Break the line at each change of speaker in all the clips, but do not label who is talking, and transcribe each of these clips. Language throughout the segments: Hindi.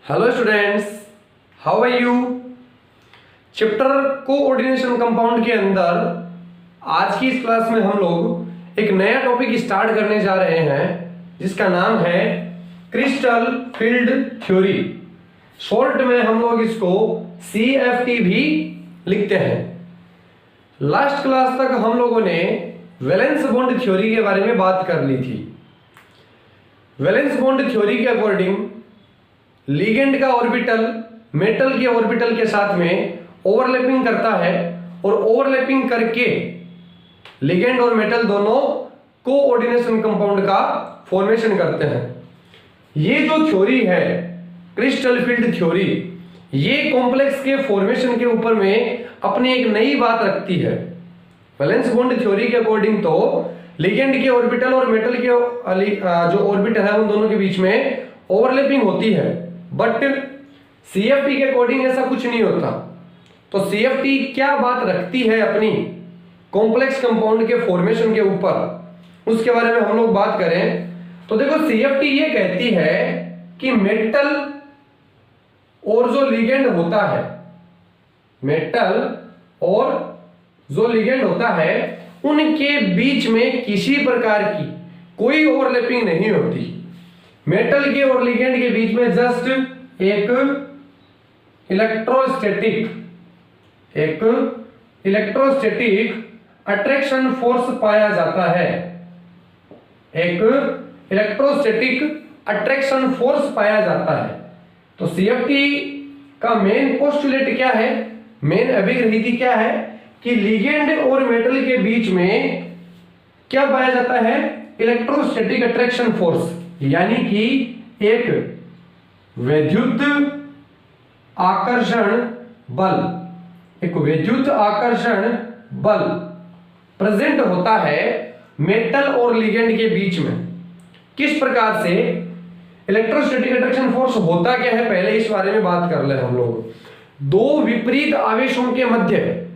Hello students, how are you. Chapter coordination compound के अंदर आज की इस क्लास में हम लोग एक नया टॉपिक स्टार्ट करने जा रहे हैं जिसका नाम है क्रिस्टल फील्ड थ्योरी। शॉर्ट में हम लोग इसको CFT भी लिखते हैं। लास्ट क्लास तक हम लोगों ने वैलेंस बॉन्ड थ्योरी के बारे में बात कर ली थी। वैलेंस बॉन्ड थ्योरी के अकॉर्डिंग लिगेंड का ऑर्बिटल मेटल के ऑर्बिटल के साथ में ओवरलैपिंग करता है और ओवरलैपिंग करके लिगेंड और मेटल दोनों कोऑर्डिनेशन कंपाउंड का फॉर्मेशन करते हैं। ये जो थ्योरी है क्रिस्टल फील्ड थ्योरी, ये कॉम्प्लेक्स के फॉर्मेशन के ऊपर में अपनी एक नई बात रखती है। वैलेंस बॉन्ड थ्योरी के अकॉर्डिंग तो लिगेंड के ऑर्बिटल और मेटल के जो ऑर्बिटल है उन दोनों के बीच में ओवरलैपिंग होती है, बट CFT के अकॉर्डिंग ऐसा कुछ नहीं होता। तो CFT क्या बात रखती है अपनी कॉम्प्लेक्स कंपाउंड के फॉर्मेशन के ऊपर, उसके बारे में हम लोग बात करें तो देखो CFT ये कहती है कि मेटल और जो लिगेंड होता है, मेटल और जो लिगेंड होता है उनके बीच में किसी प्रकार की कोई ओवरलैपिंग नहीं होती। मेटल के और लिगेंड के बीच में जस्ट एक इलेक्ट्रोस्टैटिक अट्रैक्शन फोर्स पाया जाता है। एक इलेक्ट्रोस्टैटिक अट्रैक्शन फोर्स पाया जाता है। तो CFT का मेन पोस्टुलेट क्या है, मेन अभिग्रहिति क्या है कि लिगेंड और मेटल के बीच में क्या पाया जाता है, इलेक्ट्रोस्टैटिक अट्रैक्शन फोर्स, यानी कि एक विद्युत आकर्षण बल, एक विद्युत आकर्षण बल प्रेजेंट होता है मेटल और लिगेंड के बीच में। किस प्रकार से इलेक्ट्रोस्टैटिक अट्रैक्शन फोर्स होता क्या है, पहले इस बारे में बात कर ले हम लोग। दो विपरीत आवेशों के मध्य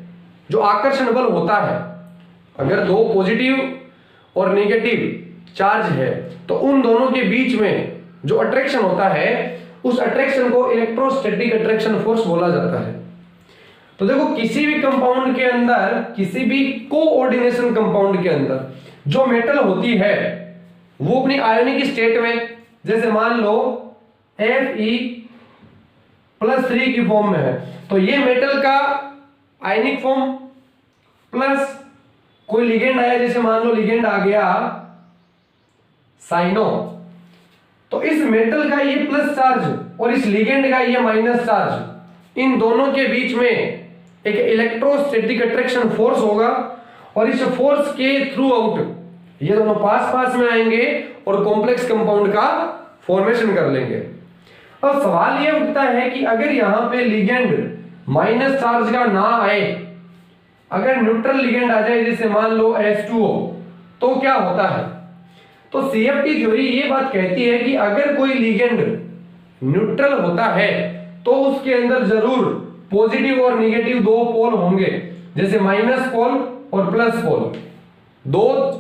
जो आकर्षण बल होता है, अगर दो पॉजिटिव और नेगेटिव चार्ज है तो उन दोनों के बीच में जो अट्रैक्शन होता है उस अट्रैक्शन को इलेक्ट्रोस्टैटिक अट्रैक्शन फोर्स बोला जाता है। तो देखो किसी भी कंपाउंड के अंदर, किसी भी कोऑर्डिनेशन कंपाउंड के अंदर जो मेटल होती है वो अपनी आयोनिक स्टेट में, जैसे मान लो Fe+3 की फॉर्म में है, तो ये मेटल का आयनिक फॉर्म प्लस कोई लिगेंड आया, जैसे मान लो लिगेंड आ गया साइनो, तो इस मेटल का ये प्लस चार्ज और इस लिगेंड का ये माइनस चार्ज, इन दोनों के बीच में एक इलेक्ट्रोस्टैटिक अट्रैक्शन फोर्स होगा और इस फोर्स के थ्रू आउट ये दोनों पास पास में आएंगे और कॉम्प्लेक्स कंपाउंड का फॉर्मेशन कर लेंगे। अब सवाल ये उठता है कि अगर यहां पे लिगेंड माइनस चार्ज का ना आए, अगर न्यूट्रल लिगेंड आ जाए, जैसे मान लो H2O, तो क्या होता है। तो CFT थ्योरी ये बात कहती है कि अगर कोई लिगेंड न्यूट्रल होता है तो उसके अंदर जरूर पॉजिटिव और नेगेटिव दो पोल होंगे, जैसे माइनस पोल और प्लस पोल, दो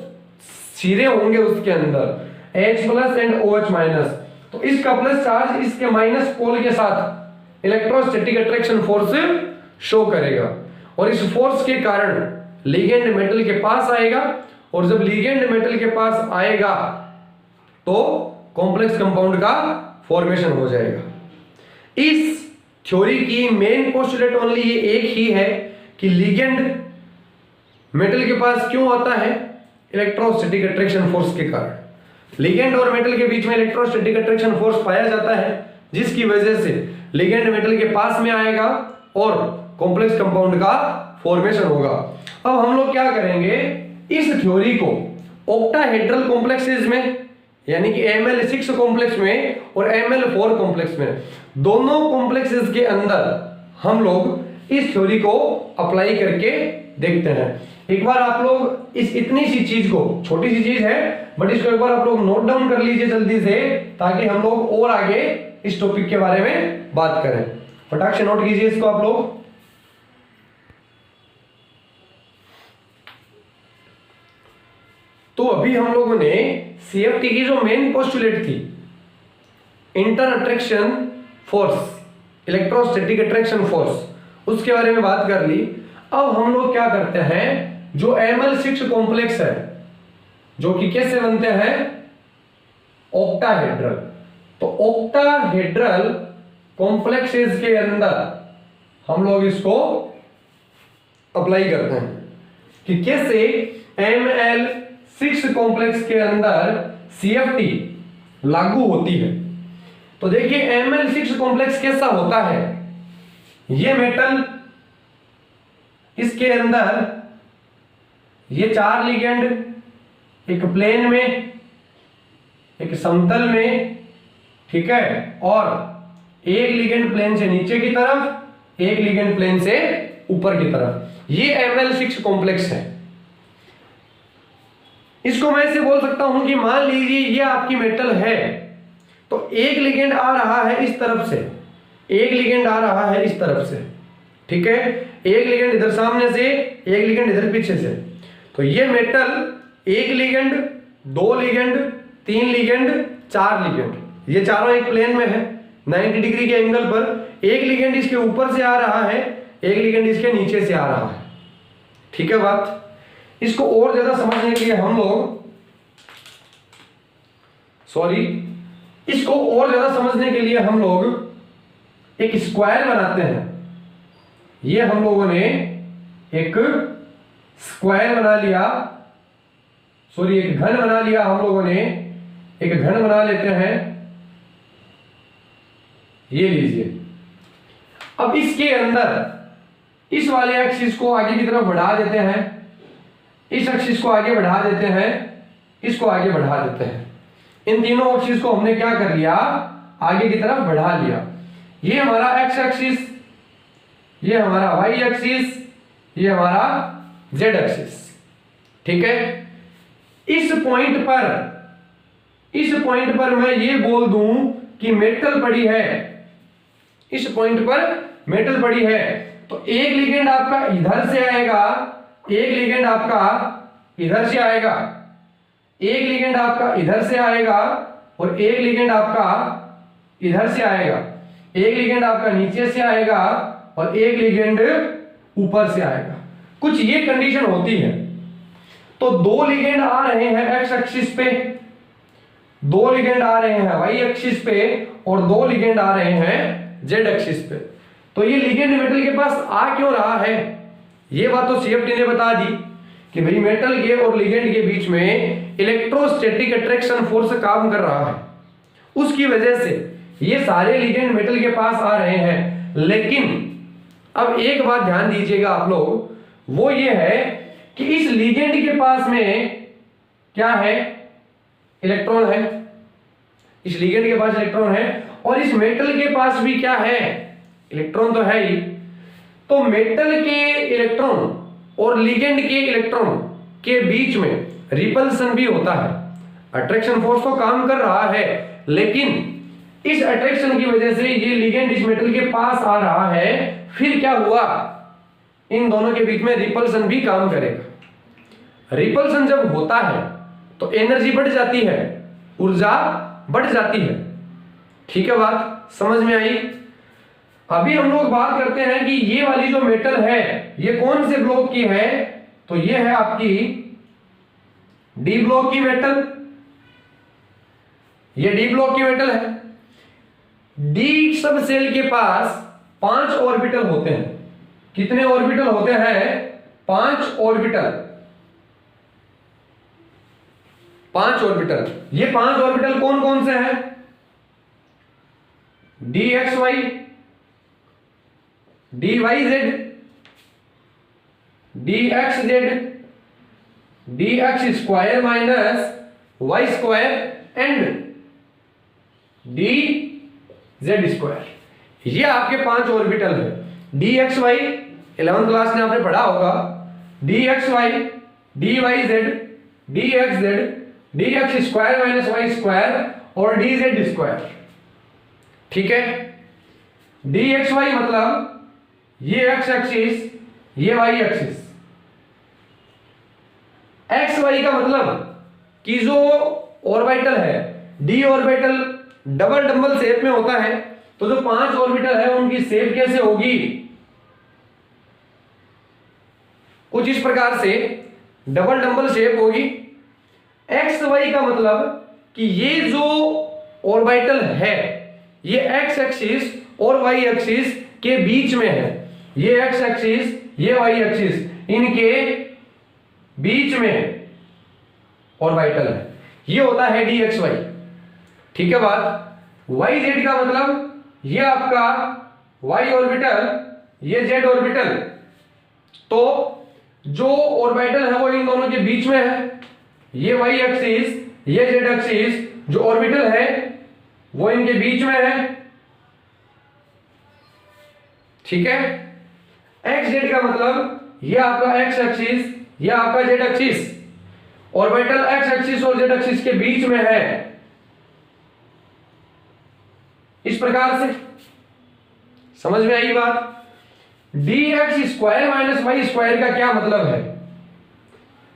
सिरे होंगे उसके अंदर, H+ एंड OH-। तो इसका प्लस चार्ज इसके माइनस पोल के साथ इलेक्ट्रोस्टैटिक अट्रैक्शन फोर्स शो करेगा और इस फोर्स के कारण लिगेंड मेटल के पास आएगा और जब लिगेंड मेटल के पास आएगा तो कॉम्प्लेक्स कंपाउंड का फॉर्मेशन हो जाएगा। इस थ्योरी की मेन पोस्टुलेट ओनली ये एक ही है कि लिगेंड मेटल के पास क्यों आता है, इलेक्ट्रोस्टैटिक अट्रैक्शन फोर्स के कारण। लिगेंड और मेटल के बीच में इलेक्ट्रोस्टैटिक अट्रैक्शन फोर्स पाया जाता है जिसकी वजह से लिगेंड मेटल के पास में आएगा और कॉम्प्लेक्स कंपाउंड का फॉर्मेशन होगा। अब हम लोग क्या करेंगे, इस थ्योरी को ऑक्टाहेड्रल कॉम्प्लेक्सेस में, यानी कि Ml6 कॉम्प्लेक्स में और Ml4 कॉम्प्लेक्स में, दोनों कॉम्प्लेक्सेस के अंदर हम लोग इस थ्योरी को अप्लाई करके देखते हैं। एक बार आप लोग इस इतनी सी चीज को, छोटी सी चीज है बट इसको एक बार आप लोग नोट डाउन कर लीजिए जल्दी से, ताकि हम लोग और आगे इस टॉपिक के बारे में बात करें। फटाक से नोट कीजिए इसको आप लोग। तो अभी हम लोगों ने CFT की जो मेन पोस्टुलेट थी, inter attraction force, electrostatic attraction force, उसके बारे में बात कर ली। अब हम लोग क्या करते हैं, जो Ml6 कॉम्प्लेक्स है, जो कि कैसे बनते हैं, ऑक्टाहेड्रल। तो ऑक्टाहेड्रल कॉम्प्लेक्सेस के अंदर हम लोग इसको अप्लाई करते हैं कि कैसे Ml6 कॉम्प्लेक्स के अंदर CFT लागू होती है। तो देखिए Ml6 कॉम्प्लेक्स कैसा होता है, ये मेटल, इसके अंदर ये 4 लिगेंड, एक प्लेन में, एक समतल में, ठीक है, और एक लिगेंड प्लेन से नीचे की तरफ, एक लिगेंड प्लेन से ऊपर की तरफ, ये Ml6 कॉम्प्लेक्स है। इसको मैं ऐसे बोल सकता हूं कि मान लीजिए ये आपकी मेटल है, तो एक लिगेंड आ रहा है इस तरफ से, एक लिगेंड आ रहा है इस तरफ से, ठीक है, एक लिगेंड इधर सामने से, एक लिगेंड इधर पीछे से। तो ये मेटल एक लिगेंड, 2 लिगेंड, 3 लिगेंड, 4 लिगेंड, ये चारों एक प्लेन में है 90 डिग्री के एंगल पर। एक लिगेंड इसके ऊपर से आ रहा है, एक लिगेंड इसके नीचे से आ रहा है, ठीक है बात। इसको और ज्यादा समझने के लिए हम लोग, इसको और ज्यादा समझने के लिए हम लोग एक स्क्वायर बनाते हैं। ये हम लोगों ने एक स्क्वायर बना लिया, एक घन बना लिया, हम लोगों ने एक घन बना लेते हैं, ये लीजिए। अब इसके अंदर इस वाले एक्सिस को आगे की तरफ बढ़ा देते हैं, इस एक्सिस को आगे बढ़ा देते हैं, इसको आगे बढ़ा देते हैं। इन तीनों एक्सिस को हमने क्या कर लिया, आगे की तरफ बढ़ा लिया। ये हमारा एक्स एक्सिस, ये हमारा वाई एक्सिस, ये हमारा जेड एक्सिस, ठीक है। इस पॉइंट पर मैं ये बोल दूं कि मेटल पड़ी है, इस पॉइंट पर मेटल पड़ी है, तो एक लिगेंड आपका इधर से आएगा, एक लिगेंड आपका इधर से आएगा, एक लिगेंड आपका इधर से आएगा, और एक लिगेंड आपका इधर से आएगा, एक लिगेंड आपका नीचे से आएगा, और एक लिगेंड ऊपर से आएगा। कुछ ये कंडीशन होती है। तो 2 लिगेंड आ रहे हैं एक्स एक्सिस पे, 2 लिगेंड आ रहे हैं वाई एक्सिस पे, और 2 लिगेंड आ रहे हैं जेड एक्सिस पे। तो ये लिगेंड मेटल के पास आ क्यों रहा है, ये बात तो सीएफटी ने बता दी कि भाई मेटल के और लिगेंड के बीच में इलेक्ट्रोस्टैटिक अट्रैक्शन फोर्स काम कर रहा है, उसकी वजह से ये सारे लिगेंड मेटल के पास आ रहे हैं। लेकिन अब एक बात ध्यान दीजिएगा आप लोग, वो ये है कि इस लिगेंड के पास में क्या है, इलेक्ट्रॉन है, इस लिगेंड के पास इलेक्ट्रॉन है, और इस मेटल के पास भी क्या है, इलेक्ट्रॉन तो है ही। तो मेटल के इलेक्ट्रॉन और लिगेंड के इलेक्ट्रॉन के बीच में रिपल्सन भी होता है। अट्रैक्शन फोर्स तो काम कर रहा है, लेकिन इस अट्रैक्शन की वजह से ये लिगेंड इस मेटल के पास आ रहा है, फिर क्या हुआ, इन दोनों के बीच में रिपल्सन भी काम करेगा। रिपल्सन जब होता है तो एनर्जी बढ़ जाती है, ऊर्जा बढ़ जाती है, ठीक है, बात समझ में आई। अभी हम लोग बात करते हैं कि ये वाली जो मेटल है ये कौन से ब्लॉक की है, तो ये है आपकी डी ब्लॉक की मेटल, ये डी ब्लॉक की मेटल है। डी सब सेल के पास 5 ऑर्बिटल होते हैं। कितने ऑर्बिटल होते हैं, 5 ऑर्बिटल, 5 ऑर्बिटल। ये 5 ऑर्बिटल कौन कौन से हैं, d x y, d y z, d x z, d x square minus y square and d z square. ये आपके 5 ऑर्बिटल है। D x Y 11th class में आपने पढ़ा होगा, d x y, d y z, d x z, d x square minus y square और डी जेड स्क्वायर, ठीक है। डी एक्स वाई मतलब ये एक्स एक्सिस, ये वाई एक्सिस। एक्स वाई का मतलब कि जो ऑर्बिटल है, d orbital double dumbbell shape में होता है, तो जो 5 ऑर्बिटल है उनकी शेप कैसे होगी? कुछ इस प्रकार से डबल डंबल शेप होगी। एक्स वाई का मतलब कि ये जो ऑर्बिटल है ये एक्स एक्सिस और वाई एक्सिस के बीच में है। ये एक्स एक्सिस, ये वाई एक्सिस, इनके बीच में ऑर्बिटल है। ये होता है डी एक्स वाई। ठीक है बात। वाई जेड का मतलब ये आपका वाई ऑर्बिटल, ये जेड ऑर्बिटल। तो जो ऑर्बिटल है वो इन दोनों के बीच में है। ये वाई एक्सिस, ये जेड एक्सिस, जो ऑर्बिटल है वो इनके बीच में है। ठीक है। एक्स जेड का मतलब ये आपका एक्स एक्सिस, ये आपका Z axis. Orbital x axis और जेड एक्सिस के बीच में है, इस प्रकार से। समझ में आई बात? D x square minus y square का क्या मतलब है?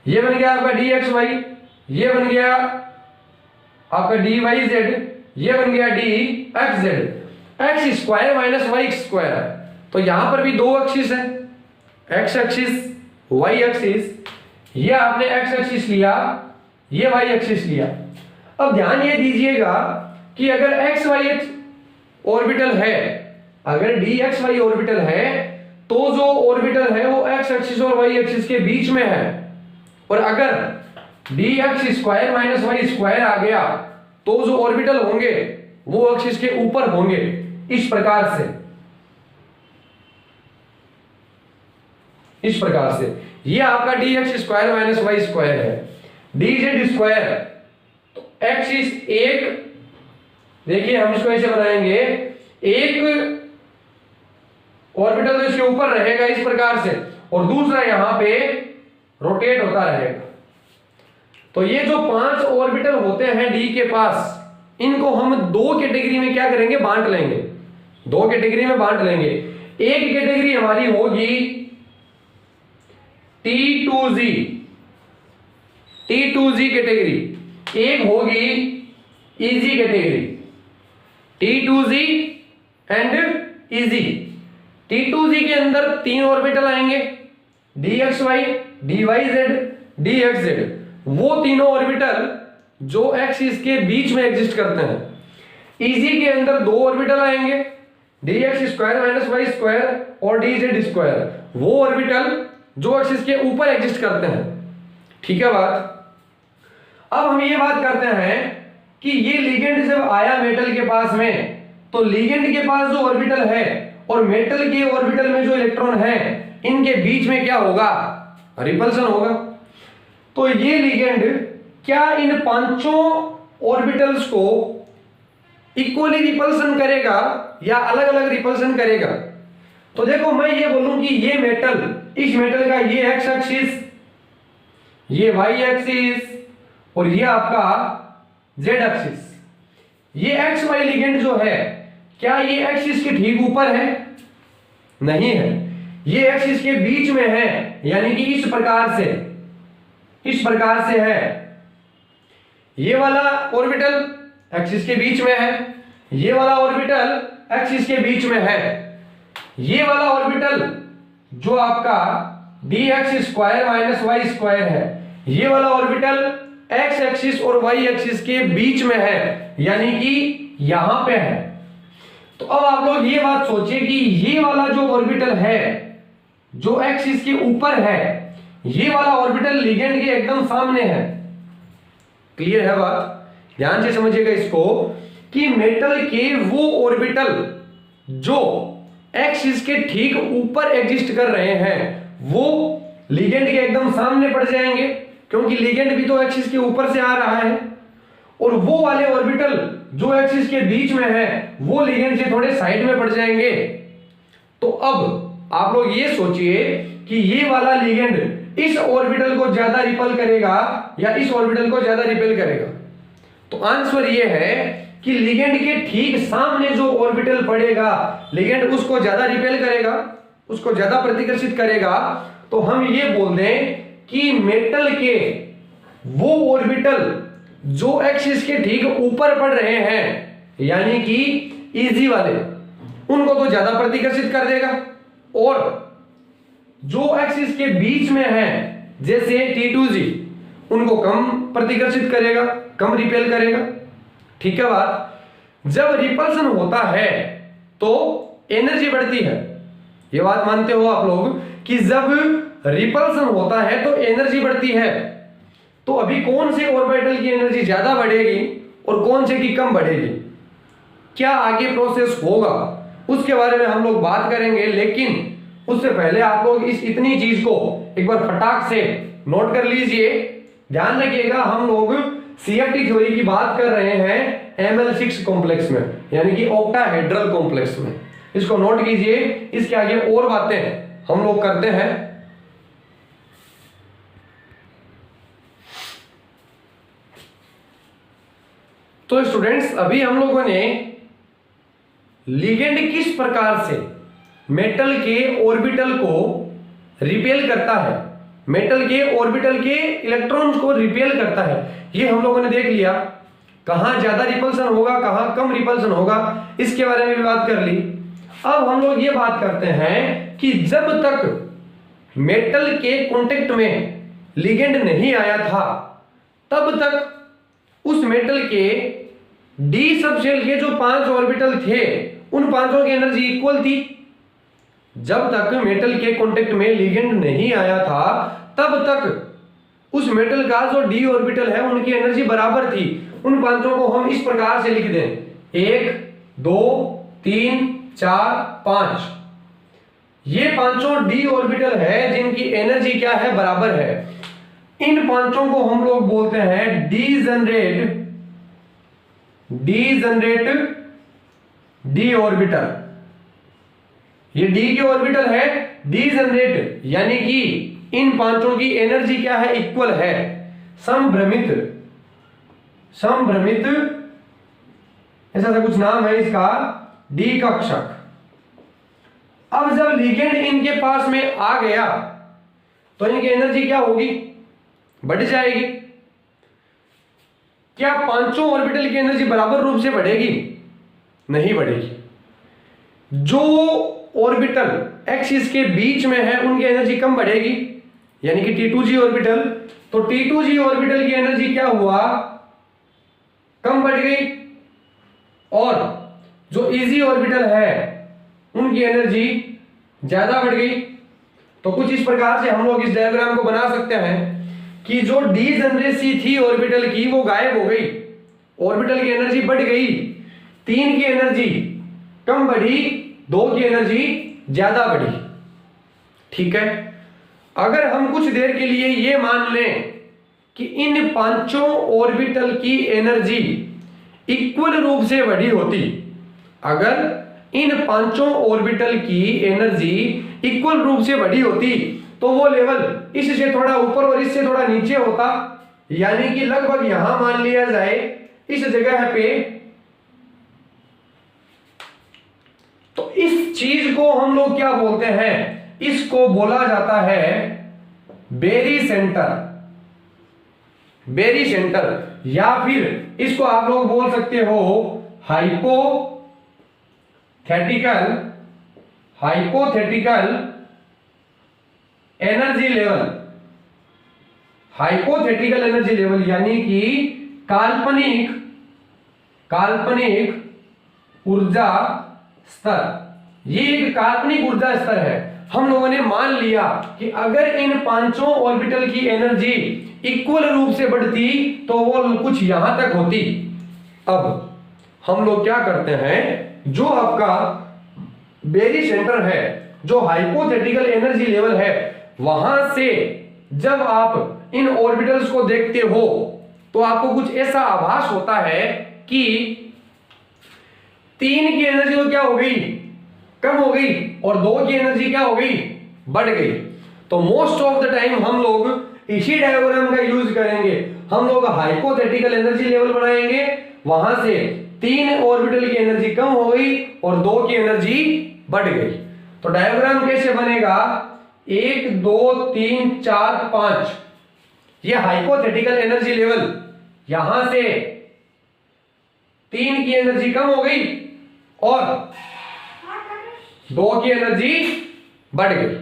ये बन गया आपका डी एक्स वाई, ये बन गया आपका डी वाई जेड, ये बन गया d x z. X square minus y square, तो यहां पर भी दो एक्सिस है, एक्स एक्सिस, वाई एक्सिस। ये आपने एक्स एक्सिस लिया, ये वाई एक्सिस लिया। अब ध्यान ये दीजिएगा कि अगर एक्स वाई एक्स ऑर्बिटल है, अगर डी एक्स वाई ऑर्बिटल है, तो जो ऑर्बिटल है वो एक्स एक्सिस और वाई एक्सिस के बीच में है। और अगर d x square minus y square आ गया तो जो ऑर्बिटल होंगे वो एक्सिस के ऊपर होंगे, इस प्रकार से। इस प्रकार से ये आपका d x square minus y square है। डी जेड स्क्वायर, तो एक्सिस एक, देखिए हम इसको ऐसे बनाएंगे, एक ऑर्बिटल तो इसके ऊपर रहेगा इस प्रकार से, और दूसरा यहां पे रोटेट होता रहेगा। तो ये जो 5 ऑर्बिटल होते हैं डी के पास, इनको हम दो कैटेगरी में क्या करेंगे? बांट लेंगे। दो कैटेगरी में बांट लेंगे। एक कैटेगरी हमारी होगी T2Z, T2Z कैटेगरी। एक होगी easy category, T2Z and easy. T2Z के अंदर 3 ऑर्बिटल आएंगे, dxy, dyz, dxz। वो तीनों ऑर्बिटल जो एक्सिस के बीच में एग्जिस्ट करते हैं। इजी के अंदर 2 ऑर्बिटल आएंगे, dx square minus y square और dz स्क्वायर। वो ऑर्बिटल जो एक्सिस के ऊपर एग्जिस्ट करते हैं। ठीक है बात। अब हम ये बात करते हैं कि ये लिगेंड जब आया मेटल के पास में, तो लिगेंड के पास जो ऑर्बिटल है और मेटल के ऑर्बिटल में जो इलेक्ट्रॉन है, इनके बीच में क्या होगा? रिपल्सन होगा। तो ये लिगेंड क्या इन 5 ऑर्बिटल्स को इक्वली रिपल्सन करेगा या अलग अलग रिपल्सन करेगा? तो देखो मैं ये बोलूं कि ये मेटल, इस मेटल का ये एक्स एक्सिस, ये वाई एक्सिस और ये आपका जेड एक्सिस, ये एक्स वाई लिगेंड जो है, क्या ये एक्सिस के ठीक ऊपर है? नहीं है, ये एक्सिस के बीच में है, यानी कि इस प्रकार से, इस प्रकार से है। ये वाला ऑर्बिटल एक्सिस के बीच में है, ये वाला ऑर्बिटल एक्सिस के बीच में है। ये वाला ऑर्बिटल जो आपका d x square minus y square है, ये वाला ऑर्बिटल एक्स एक्सिस और वाई एक्सिस के बीच में है, यानी कि यहां पे है। तो अब आप लोग ये बात सोचिए कि ये वाला जो ऑर्बिटल है जो एक्सिस के ऊपर है, ये वाला ऑर्बिटल लिगेंड के एकदम सामने है। क्लियर है बात? ध्यान से समझिएगा इसको कि मेटल के वो ऑर्बिटल जो एक्सिस के ठीक ऊपर एग्जिस्ट कर रहे हैं वो लिगेंड के एकदम सामने पड़ जाएंगे, क्योंकि लिगेंड भी तो एक्सिस के ऊपर से आ रहा है। और वो वाले ऑर्बिटल जो एक्सिस के बीच में है वो लिगेंड से थोड़े साइड में पड़ जाएंगे। तो अब आप लोग ये सोचिए कि ये वाला लिगेंड इस ऑर्बिटल को ज्यादा रिपेल करेगा या इस ऑर्बिटल को ज्यादा रिपेल करेगा? तो आंसर ये है कि लिगेंड के ठीक सामने जो ऑर्बिटल पड़ेगा, लिगेंड उसको ज्यादा रिपेल करेगा, उसको ज्यादा प्रतिकर्षित करेगा। तो हम ये बोल दें कि मेटल के वो ऑर्बिटल जो एक्सिस के ठीक ऊपर पड़ रहे हैं, यानी कि इजी वाले, उनको तो ज्यादा प्रतिकर्षित कर देगा, और जो एक्सिस के बीच में है जैसे T2G उनको कम प्रतिकर्षित करेगा, कम रिपेल करेगा। ठीक है बात। जब रिपल्सन होता है तो एनर्जी बढ़ती है, ये बात मानते हो आप लोग कि जब रिपल्सन होता है तो एनर्जी बढ़ती है। तो अभी कौन से ऑर्बिटल की एनर्जी ज्यादा बढ़ेगी और कौन से की कम बढ़ेगी, क्या आगे प्रोसेस होगा उसके बारे में हम लोग बात करेंगे, लेकिन उससे पहले आप लोग इस इतनी चीज को एक बार फटाक से नोट कर लीजिए। ध्यान रखिएगा, हम लोग CFT थ्योरी की बात कर रहे हैं Ml6 कॉम्प्लेक्स में, यानी कि ऑक्टाहेड्रल कॉम्प्लेक्स में। इसको नोट कीजिए, इसके आगे और बातें हम लोग करते हैं। तो स्टूडेंट्स, अभी हम लोगों ने लिगेंड किस प्रकार से मेटल के ऑर्बिटल को रिपेल करता है, मेटल के ऑर्बिटल के इलेक्ट्रॉन्स को रिपेल करता है, ये हम लोगों ने देख लिया। कहां ज्यादा रिपल्सन होगा, कहां कम रिपल्सन होगा, इसके बारे में भी बात कर ली। अब हम लोग ये बात करते हैं कि जब तक मेटल के कांटेक्ट में लिगेंड नहीं आया था तब तक उस मेटल के डी सबशेल के जो 5 ऑर्बिटल थे उन पांचों की एनर्जी इक्वल थी। जब तक मेटल के कांटेक्ट में लिगेंड नहीं आया था तब तक उस मेटल का जो डी ऑर्बिटल है उनकी एनर्जी बराबर थी। उन पांचों को हम इस प्रकार से लिख दें 1 2 3 4 5। ये पांचों डी ऑर्बिटल है जिनकी एनर्जी क्या है, बराबर है। इन पांचों को हम लोग बोलते हैं डीजनरेट डी ऑर्बिटल। ये डी के ऑर्बिटल है डीजनरेट, यानी कि इन पांचों की एनर्जी क्या है, इक्वल है। समभ्रमित ऐसा कुछ नाम है इसका, डी कक्षक। अब जब लिगेंड इनके पास में आ गया तो इनकी एनर्जी क्या होगी, बढ़ जाएगी। क्या पांचों ऑर्बिटल की एनर्जी बराबर रूप से बढ़ेगी, नहीं बढ़ेगी। जो ऑर्बिटल एक्सिस के बीच में है उनकी एनर्जी कम बढ़ेगी, यानी कि T2G ऑर्बिटल। तो T2G ऑर्बिटल की एनर्जी क्या हुआ, कम बढ़ गई, और जो इजी ऑर्बिटल है उनकी एनर्जी ज्यादा बढ़ गई। तो कुछ इस प्रकार से हम लोग इस डायग्राम को बना सकते हैं कि जो डीजनरेसी थी ऑर्बिटल की वो गायब हो गई, ऑर्बिटल की एनर्जी बढ़ गई, 3 की एनर्जी कम बढ़ी, 2 की एनर्जी ज्यादा बढ़ी। ठीक है। अगर हम कुछ देर के लिए ये मान लें कि इन पांचों ऑर्बिटल की एनर्जी इक्वल रूप से बढ़ी होती, अगर इन पांचों ऑर्बिटल की एनर्जी इक्वल रूप से बढ़ी होती तो वो लेवल इससे थोड़ा ऊपर और इससे थोड़ा नीचे होता, यानी कि लगभग यहां मान लिया जाए इस जगह पे। तो इस चीज को हम लोग क्या बोलते हैं, इसको बोला जाता है बेरी सेंटर, या फिर इसको आप लोग बोल सकते हो हाइपोथेटिकल एनर्जी लेवल, यानी कि काल्पनिक ऊर्जा स्तर। ये एक काल्पनिक ऊर्जा स्तर है। हम लोगों ने मान लिया कि अगर इन पांचों ऑर्बिटल की एनर्जी इक्वल रूप से बढ़ती तो वो कुछ यहां तक होती। अब हम लोग क्या करते हैं, जो आपका बेरी सेंटर है, जो हाइपोथेटिकल एनर्जी लेवल है, वहां से जब आप इन ऑर्बिटल्स को देखते हो तो आपको कुछ ऐसा आभास होता है कि 3 की एनर्जी तो क्या हो गई, कम हो गई, और 2 की एनर्जी क्या हो गई, बढ़ गई। तो मोस्ट ऑफ द टाइम हम लोग इसी डायग्राम का यूज करेंगे। हम लोग हाइपोथेटिकल एनर्जी लेवल बनाएंगे, वहां से 3 ऑर्बिटल की एनर्जी कम हो गई और 2 की एनर्जी बढ़ गई। तो डायग्राम कैसे बनेगा, 1 2 3 4 5, ये हाइपोथेटिकल एनर्जी लेवल, यहां से 3 की एनर्जी कम हो गई और दो की एनर्जी बढ़ गई।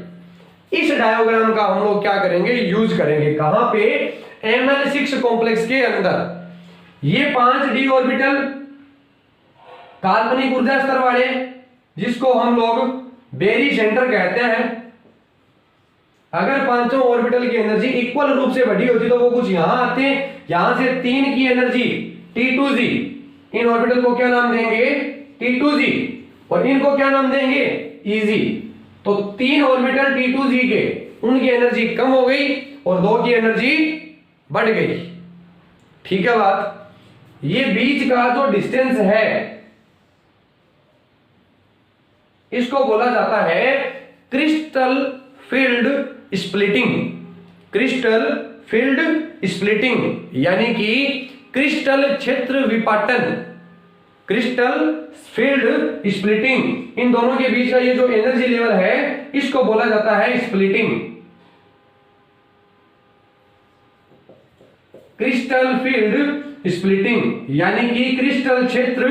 इस डायग्राम का हम लोग क्या करेंगे, यूज करेंगे कहां पे, Ml6 कॉम्प्लेक्स के अंदर। ये 5d ऑर्बिटल काल्पनिक ऊर्जा स्तर वाले, जिसको हम लोग बेरी सेंटर कहते हैं। अगर पांचों ऑर्बिटल की एनर्जी इक्वल रूप से बढ़ी होती तो वो कुछ यहां आते, यहां से 3 की एनर्जी T2g, इन ऑर्बिटल को क्या नाम देंगे, T2g, और इनको क्या नाम देंगे, Eg। तो 3 ऑर्बिटल T2g के, उनकी एनर्जी कम हो गई और 2 की एनर्जी बढ़ गई। ठीक है बात। ये बीच का जो डिस्टेंस है इसको बोला जाता है crystal field splitting. Crystal field splitting यानी कि क्रिस्टल क्षेत्र विपाटन, क्रिस्टल फील्ड स्प्लिटिंग। इन दोनों के बीच का ये जो एनर्जी लेवल है इसको बोला जाता है स्प्लिटिंग, क्रिस्टल फील्ड स्प्लिटिंग यानी कि क्रिस्टल क्षेत्र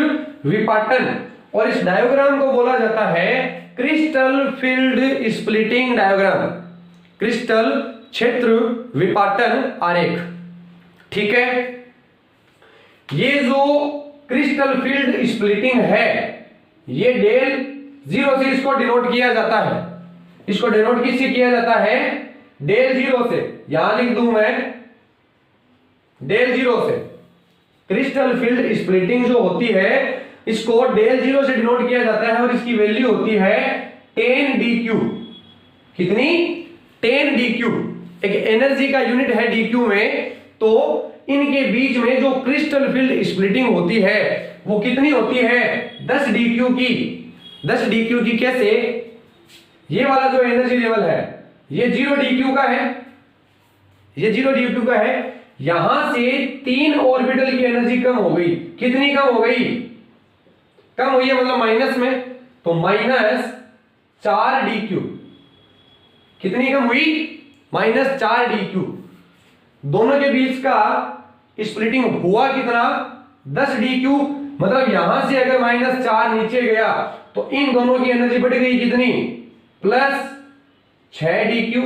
विपाटन। और इस डायग्राम को बोला जाता है crystal field splitting diagram, crystal क्षेत्र विपाटन आरेख। ठीक है। ये जो क्रिस्टल फील्ड स्प्लिटिंग है ये डेल जीरो से इसको डिनोट किया जाता है। इसको डिनोट किससे किया जाता है, डेल जीरो से। यहां लिख दूं मैं डेल जीरो से। क्रिस्टल फील्ड स्प्लिटिंग जो होती है इसको डेल जीरो से डिनोट किया जाता है और इसकी वैल्यू होती है 10dq। कितनी, 10dq। एक एनर्जी का यूनिट है dq में। तो इनके बीच में जो क्रिस्टल फील्ड स्प्लिटिंग होती है वो कितनी होती है, 10dq की। 10dq की कैसे, ये वाला जो एनर्जी लेवल है ये 0dq का है, ये 0dq का है। यहां से 3 ऑर्बिटल की एनर्जी कम हो गई। कितनी कम हो गई, कम हुई है मतलब माइनस में, तो -4dq। कितनी कम हुई, -4dq। दोनों के बीच का स्प्लिटिंग हुआ कितना, 10dq। मतलब यहां से अगर -4 नीचे गया तो इन दोनों की एनर्जी बढ़ गई कितनी, +6dq।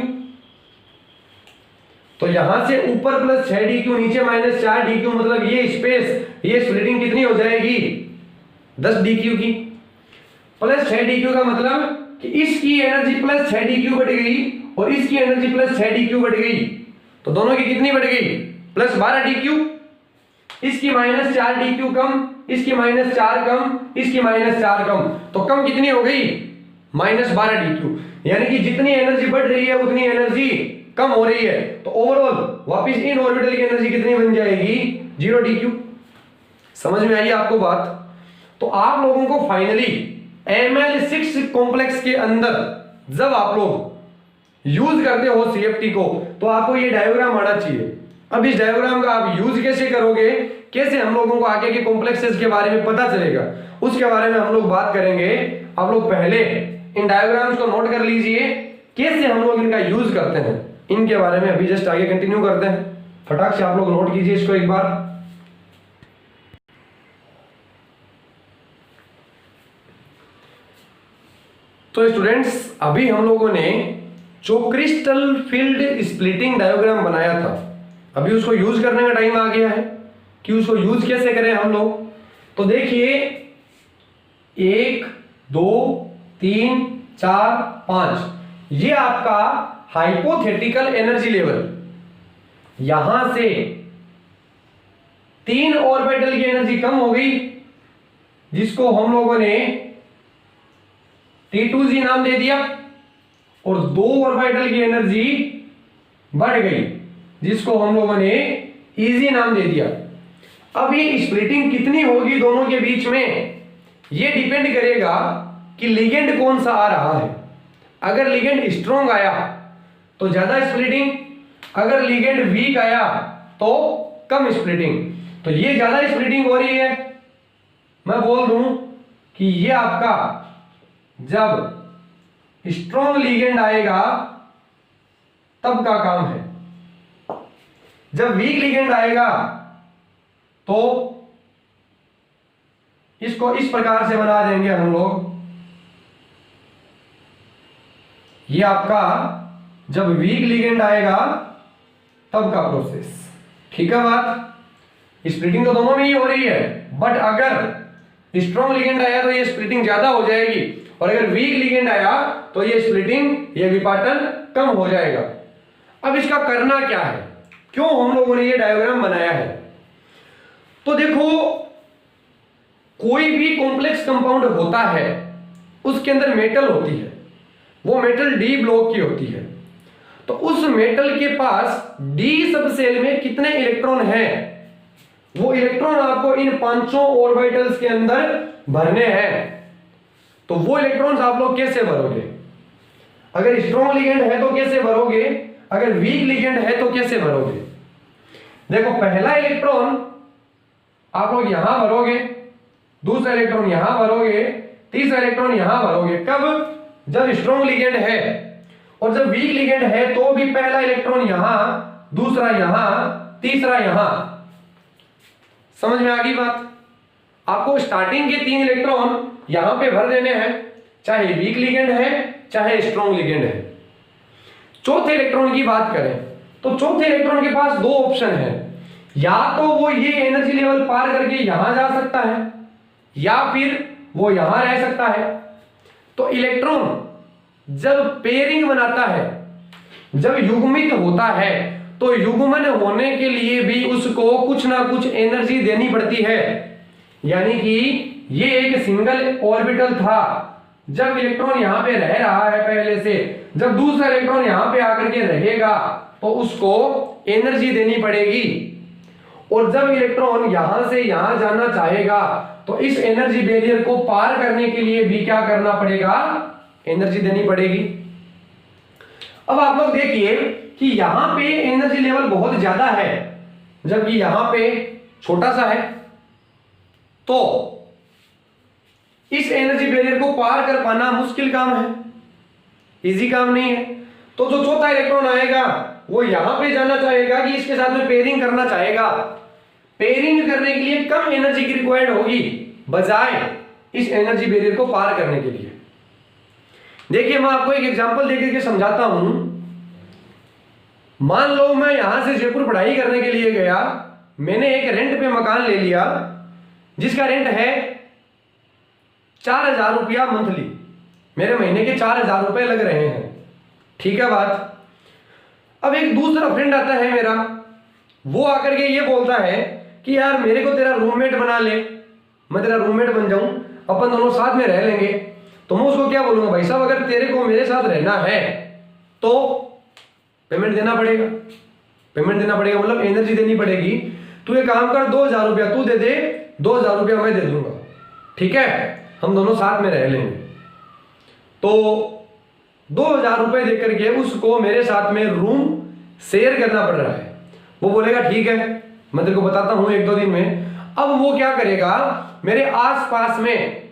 तो यहां से ऊपर +6dq, नीचे -4dq, मतलब ये स्पेस, ये स्प्लिटिंग कितनी हो जाएगी, 10dq की। +6dq का मतलब कि इसकी एनर्जी +6dq बढ़ गई और इसकी एनर्जी +6dq बढ़ गई। तो दोनों की कितनी बढ़ गई, +12dq। इसकी -4dq कम, इसकी -4 कम, इसकी -4 कम, तो कम कितनी हो गई, -12dq। यानी कि जितनी एनर्जी बढ़ रही है उतनी एनर्जी कम हो रही है। तो ओवरऑल वापिस इन ऑर्बिटल की एनर्जी कितनी बन जाएगी, 0dq। समझ में आई आपको बात। तो आप लोगों को फाइनली Ml6 कॉम्प्लेक्स के अंदर जब आप लोग यूज करते हो CFT को तो आपको ये डायग्राम आना चाहिए। अब इस डायग्राम का आप यूज कैसे करोगे, कैसे हम लोगों को आगे के कॉम्प्लेक्सेस के बारे में पता चलेगा, उसके बारे में हम लोग बात करेंगे। आप लोग पहले इन डायग्राम्स को नोट कर लीजिए, कैसे हम लोग इनका यूज करते हैं, इनके बारे में अभी जस्ट आगे कंटिन्यू करते हैं। फटाक से आप लोग नोट कीजिए इसको एक बार। तो स्टूडेंट्स अभी हम लोगों ने जो क्रिस्टल फील्ड स्प्लिटिंग डायग्राम बनाया था, अभी उसको यूज करने का टाइम आ गया है कि उसको यूज कैसे करें हम लोग। तो देखिए 1 2 3 4 5 ये आपका हाइपोथेटिकल एनर्जी लेवल। यहां से 3 ऑर्बिटल की एनर्जी कम हो गई जिसको हम लोगों ने T2g नाम दे दिया, और 2 ऑर्बिटल की एनर्जी बढ़ गई जिसको हम लोगों ने Eg नाम दे दिया। अब ये स्प्लिटिंग कितनी होगी दोनों के बीच में, ये डिपेंड करेगा कि लिगेंड कौन सा आ रहा है। अगर लिगेंड स्ट्रॉन्ग आया तो ज्यादा स्प्लिटिंग, अगर लिगेंड वीक आया तो कम स्प्लिटिंग। तो ये ज्यादा स्प्लिटिंग हो रही है, मैं बोल दूं कि ये आपका जब स्ट्रॉन्ग लिगेंड आएगा तब का काम है। जब वीक लिगेंड आएगा तो इसको इस प्रकार से बना देंगे हम लोग, ये आपका जब वीक लिगेंड आएगा तब का प्रोसेस। ठीक है बात, स्प्लिटिंग तो दोनों में ही हो रही है, बट अगर स्ट्रॉन्ग लिगेंड आया तो ये स्प्लिटिंग ज्यादा हो जाएगी, और अगर वीक लिगेंड आया तो ये स्प्लिटिंग, ये विपाटन कम हो जाएगा। अब इसका करना क्या है, क्यों हम लोगों ने ये डायग्राम बनाया है? तो देखो, कोई भी कॉम्प्लेक्स कंपाउंड होता है उसके अंदर मेटल होती है, वो मेटल डी ब्लॉक की होती है। तो उस मेटल के पास डी सब सेल में कितने इलेक्ट्रॉन हैं, वो इलेक्ट्रॉन आपको इन पांचों ऑर्बिटल्स के अंदर भरने हैं। तो वो इलेक्ट्रॉन्स आप लोग कैसे भरोगे? अगर स्ट्रॉन्ग लिगेंड है तो कैसे भरोगे, अगर वीक लिगेंड है तो कैसे भरोगे? देखो, पहला इलेक्ट्रॉन आप लोग यहां भरोगे, दूसरा इलेक्ट्रॉन यहां भरोगे, तीसरा इलेक्ट्रॉन यहां भरोगे। कब? जब स्ट्रॉन्ग लिगेंड है। और जब वीक लिगेंड है तो भी पहला इलेक्ट्रॉन यहां, दूसरा यहां, तीसरा यहां। समझ में आ गई बात? आपको स्टार्टिंग के 3 इलेक्ट्रॉन यहां पे भर देने हैं, चाहे वीक लिगेंड है चाहे स्ट्रॉन्ग लिगेंड है। चौथे इलेक्ट्रॉन की बात करें तो चौथे इलेक्ट्रॉन के पास 2 ऑप्शन है, या तो वो ये एनर्जी लेवल पार करके यहां जा सकता है, या फिर वो यहां रह सकता है। तो इलेक्ट्रॉन जब पेयरिंग बनाता है, जब युग्मित होता है, तो युग्मन होने के लिए भी उसको कुछ ना कुछ एनर्जी देनी पड़ती है। यानी कि ये एक सिंगल ऑर्बिटल था, जब इलेक्ट्रॉन यहां पे रह रहा है पहले से, जब दूसरा इलेक्ट्रॉन यहां पे आकर के रहेगा तो उसको एनर्जी देनी पड़ेगी। और जब इलेक्ट्रॉन यहां से यहां जाना चाहेगा तो इस एनर्जी बैरियर को पार करने के लिए भी क्या करना पड़ेगा, एनर्जी देनी पड़ेगी। अब आप लोग देखिए कि यहां पे एनर्जी लेवल बहुत ज्यादा है जबकि यहां पे छोटा सा है, तो इस एनर्जी बैरियर को पार कर पाना मुश्किल काम है, इजी काम नहीं है। तो जो चौथा इलेक्ट्रॉन आएगा वो यहां पे जाना चाहेगा कि इसके साथ में पेयरिंग करना चाहेगा। पेयरिंग करने के लिए कम एनर्जी की रिक्वायर्ड होगी बजाय इस एनर्जी बैरियर को पार करने के लिए। देखिए, मैं आपको एक एग्जांपल देकर के समझाता हूं। मान लो मैं यहां से जयपुर पढ़ाई करने के लिए गया, मैंने एक रेंट पे मकान ले लिया जिसका रेंट है 4,000 रुपया मंथली, मेरे महीने के 4,000 रुपए लग रहे हैं। ठीक है बात। अब एक दूसरा फ्रेंड आता है मेरा, वो आकर के ये बोलता है कि यार मेरे को तेरा रूममेट बना ले, मैं तेरा रूममेट बन जाऊं, अपन दोनों साथ में रह लेंगे। तो मैं उसको क्या बोलूंगा, भाई साहब अगर तेरे को मेरे साथ रहना है तो पेमेंट देना पड़ेगा। पेमेंट देना पड़ेगा मतलब एनर्जी देनी पड़ेगी। तू एक काम कर, 2,000 रुपया तू दे दे, 2,000 रुपया मैं दे दूंगा, ठीक है, हम दोनों साथ में रह लेंगे। तो 2,000 रुपए देकर के उसको मेरे साथ में रूम शेयर करना पड़ रहा है। वो बोलेगा ठीक है, मैं तेरे को बताता हूं 1-2 दिन में। अब वो क्या करेगा, मेरे आसपास में